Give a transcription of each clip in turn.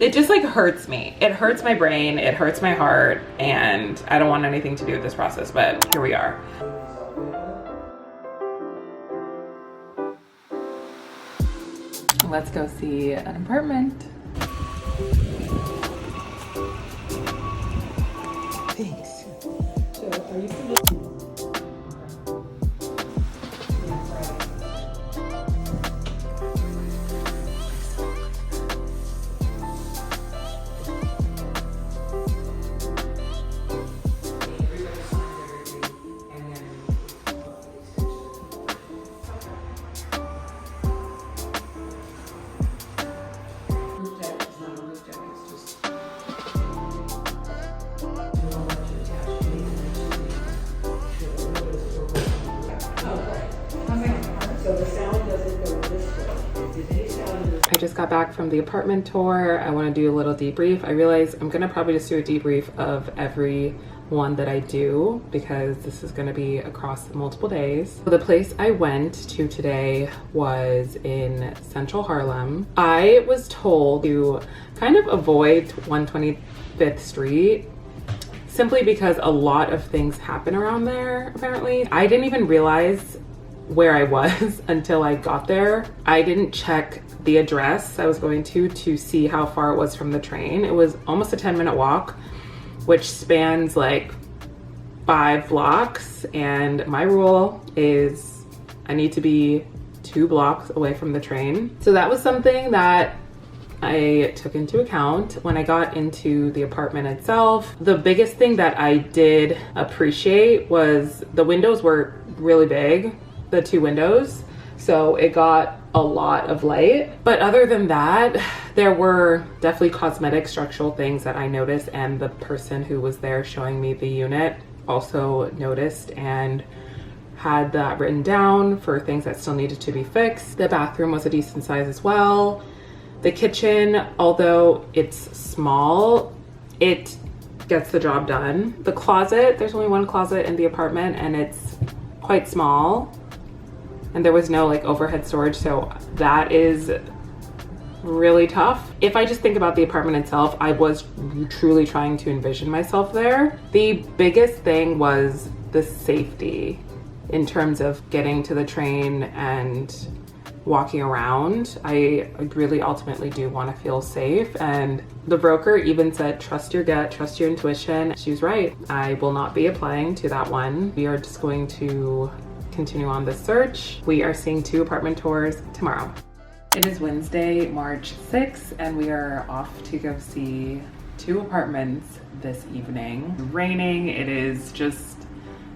It just like hurts me. It hurts my brain, it hurts my heart, and I don't want anything to do with this process, but here we are. Let's go see an apartment. Thanks. So are you familiar? I just got back from the apartment tour. I want to do a little debrief. I realize I'm gonna probably just do a debrief of every one that I do because this is gonna be across multiple days. So the place I went to today was in Central Harlem. I was told to kind of avoid 125th Street simply because a lot of things happen around there, apparently. I didn't even realize where I was until I got there. I didn't check the address I was going to see how far it was from the train. It was almost a 10-minute walk, which spans like 5 blocks. And my rule is I need to be 2 blocks away from the train. So that was something that I took into account when I got into the apartment itself. The biggest thing that I did appreciate was the windows were really big, the 2 windows. So it got a lot of light. But other than that, there were definitely cosmetic structural things that I noticed, and the person who was there showing me the unit also noticed and had that written down for things that still needed to be fixed. The bathroom was a decent size as well. The kitchen, although it's small, it gets the job done. The closet, there's only 1 closet in the apartment and it's quite small. And there was no like overhead storage, so that is really tough. If I just think about the apartment itself, I was truly trying to envision myself there. The biggest thing was the safety in terms of getting to the train and walking around. I really ultimately do want to feel safe, and the broker even said trust your gut, trust your intuition. She was right. I will not be applying to that one. We are just going to continue on this search. We are seeing 2 apartment tours tomorrow. It is Wednesday, March 6th, and we are off to go see 2 apartments this evening. It's raining. It is just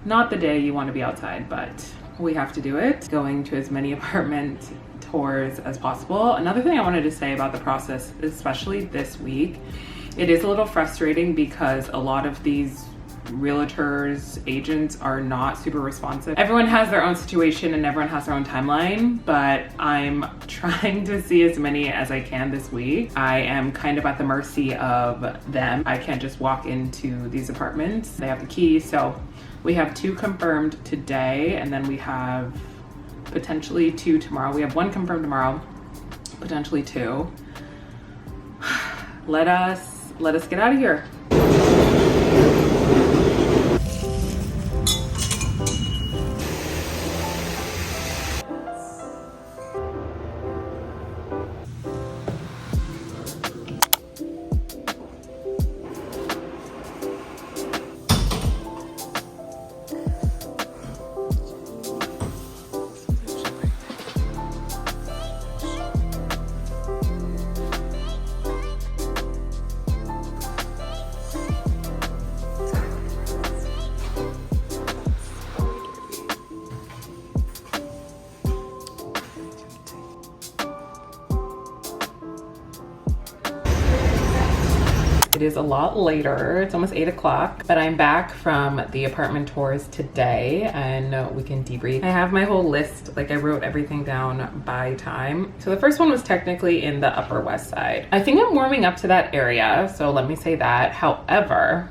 not the day you want to be outside, but we have to do it. Going to as many apartment tours as possible. Another thing I wanted to say about the process, especially this week, it is a little frustrating because a lot of these realtors, agents are not super responsive. Everyone has their own situation and everyone has their own timeline, but I'm trying to see as many as I can this week. I am kind of at the mercy of them. I can't just walk into these apartments. They have the keys, so we have 2 confirmed today, and then we have potentially 2 tomorrow. We have 1 confirmed tomorrow, potentially 2. Let us get out of here. It is a lot later. It's almost 8 o'clock, but I'm back from the apartment tours today and we can debrief. I have my whole list, like I wrote everything down by time. So the first one was technically in the Upper West Side. I think I'm warming up to that area, so let me say that. However,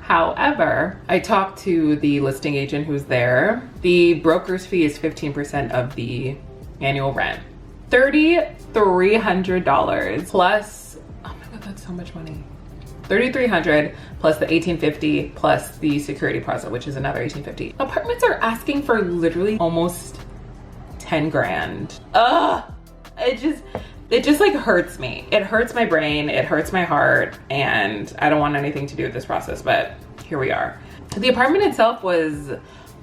I talked to the listing agent who's there. The broker's fee is 15% of the annual rent. $3,300 plus, oh my God, that's so so much money. $3,300 plus the $1,850 plus the security deposit, which is another $1,850. Apartments are asking for literally almost 10 grand. Ugh, it just like hurts me. It hurts my brain, it hurts my heart, and I don't want anything to do with this process, but here we are. The apartment itself was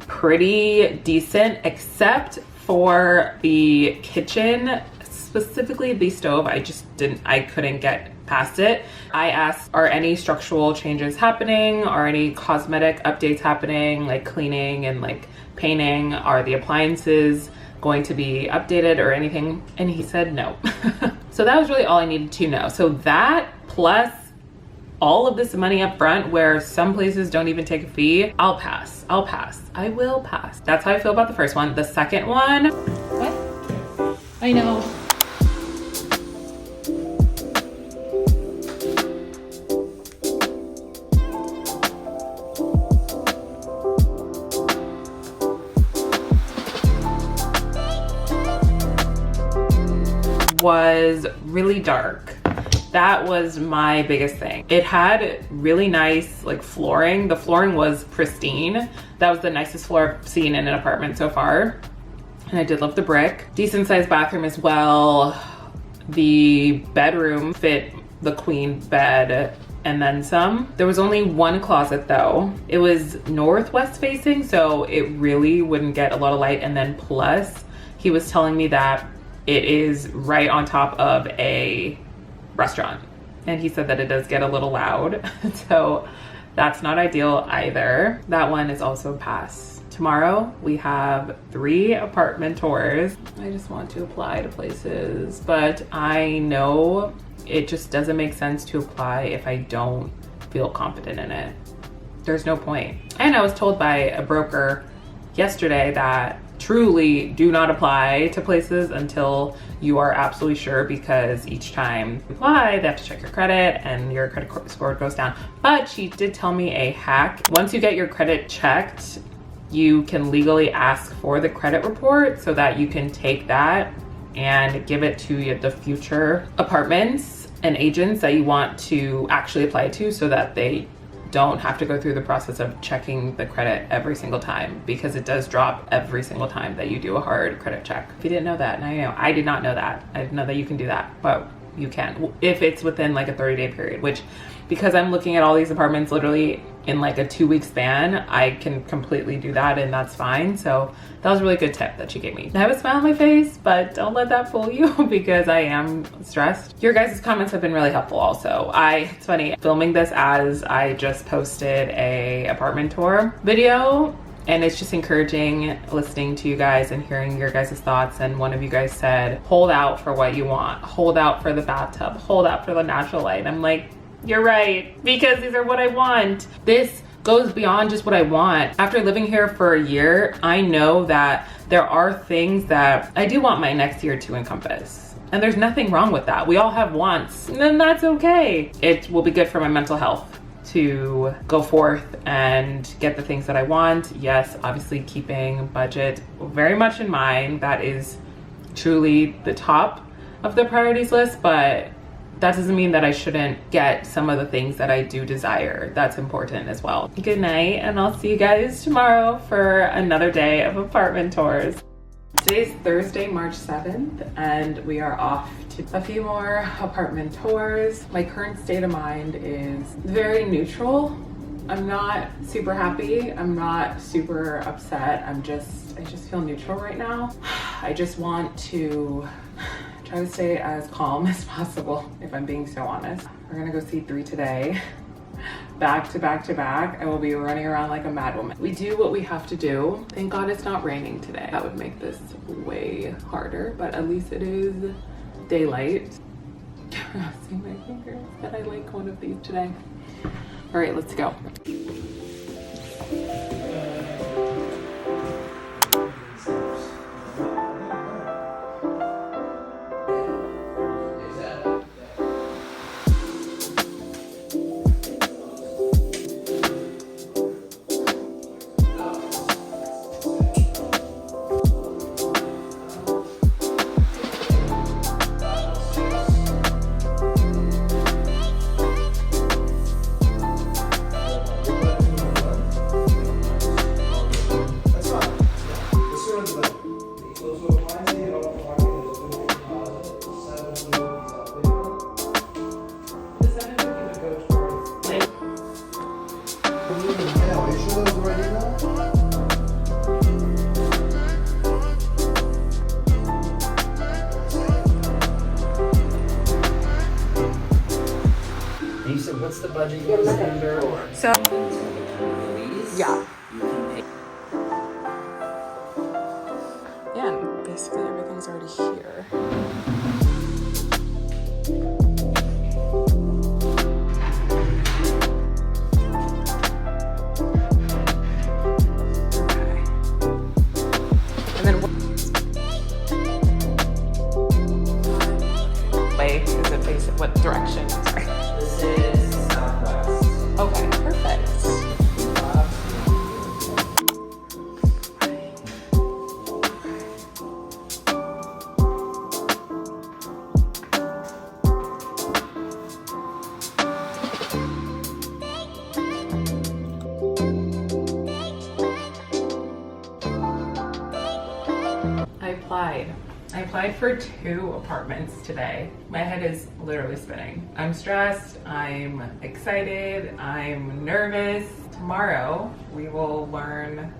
pretty decent, except for the kitchen, specifically the stove. I couldn't get past it. I asked, are any structural changes happening? Are any cosmetic updates happening, like cleaning and like painting? Are the appliances going to be updated or anything? And he said no. So that was really all I needed to know. So that plus all of this money up front, where some places don't even take a fee, I'll pass. I will pass. That's how I feel about the first one. The second one, what? I know. Was really dark. That was my biggest thing. It had really nice like flooring. The flooring was pristine. That was the nicest floor I've seen in an apartment so far. And I did love the brick. Decent sized bathroom as well. The bedroom fit the queen bed and then some. There was only one closet though. It was northwest facing, so it really wouldn't get a lot of light. And then plus, he was telling me that it is right on top of a restaurant. And he said that it does get a little loud. So that's not ideal either. That one is also a pass. Tomorrow we have 3 apartment tours. I just want to apply to places, but I know it just doesn't make sense to apply if I don't feel confident in it. There's no point. And I was told by a broker yesterday that truly do not apply to places until you are absolutely sure, because each time you apply, they have to check your credit and your credit score goes down. But she did tell me a hack. Once you get your credit checked, you can legally ask for the credit report so that you can take that and give it to the future apartments and agents that you want to actually apply to, so that they don't have to go through the process of checking the credit every single time, because it does drop every single time that you do a hard credit check. If you didn't know that, now you know. I did not know that. I didn't know that you can do that, but you can if it's within like a 30-day period, which, because I'm looking at all these apartments literally in like a 2-week span, I can completely do that, and that's fine. So that was a really good tip that she gave me. I have a smile on my face, but don't let that fool you because I am stressed. Your guys' comments have been really helpful also. It's funny, filming this as I just posted a apartment tour video, and it's just encouraging listening to you guys and hearing your guys' thoughts. And one of you guys said, hold out for what you want. Hold out for the bathtub. Hold out for the natural light. I'm like, you're right, because these are what I want. This goes beyond just what I want. After living here for a year, I know that there are things that I do want my next year to encompass. And there's nothing wrong with that. We all have wants, and that's okay. It will be good for my mental health to go forth and get the things that I want. Yes, obviously keeping budget very much in mind. That is truly the top of the priorities list, but that doesn't mean that I shouldn't get some of the things that I do desire. That's important as well. Good night, and I'll see you guys tomorrow for another day of apartment tours. Today's Thursday, March 7th, and we are off to a few more apartment tours. My current state of mind is very neutral. I'm not super happy. I'm not super upset. I just feel neutral right now. I just want to try to stay as calm as possible, if I'm being so honest. We're gonna go see 3 today. Back to back to back. I will be running around like a mad woman. We do what we have to do. Thank God it's not raining today. That would make this way harder, but at least it is daylight. See my fingers, but I like one of these today. All right, let's go. And you said, what's the budget you want to spend her? So, yeah. Yeah, and basically everything's already here. Okay. And then way is it facing? What direction? Sorry. This is southwest. Okay, perfect. I applied for 2 apartments today. My head is literally spinning. I'm stressed, I'm excited, I'm nervous. Tomorrow we will learn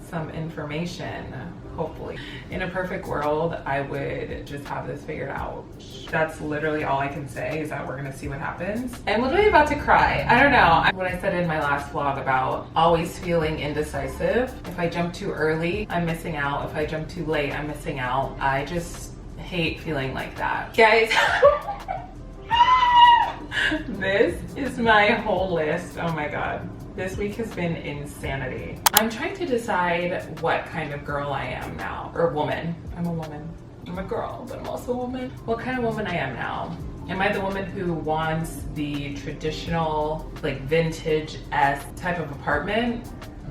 some information, hopefully. In a perfect world, I would just have this figured out. That's literally all I can say, is that we're gonna see what happens. I'm literally about to cry. I don't know. What I said in my last vlog about always feeling indecisive. If I jump too early, I'm missing out. If I jump too late, I'm missing out. I just hate feeling like that. Guys, this is my whole list. Oh my God. This week has been insanity. I'm trying to decide what kind of girl I am now, or woman. I'm a woman. I'm a girl, but I'm also a woman. What kind of woman I am now? Am I the woman who wants the traditional, like vintage-esque type of apartment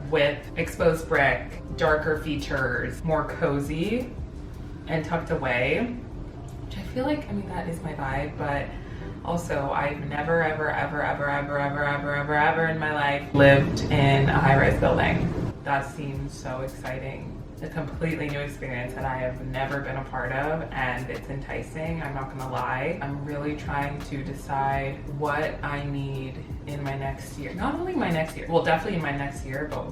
with exposed brick, darker features, more cozy and tucked away? Which I feel like, I mean, that is my vibe, but also, I've never, ever, ever, ever, ever, ever, ever, ever, ever in my life lived in a high-rise building. That seems so exciting. A completely new experience that I have never been a part of, and it's enticing, I'm not gonna lie. I'm really trying to decide what I need in my next year. Not only my next year, well, definitely in my next year, but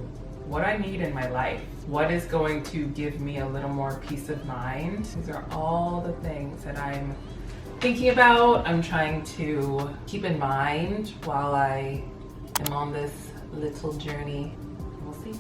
what I need in my life. What is going to give me a little more peace of mind? These are all the things that I'm thinking about, I'm trying to keep in mind while I am on this little journey. We'll see.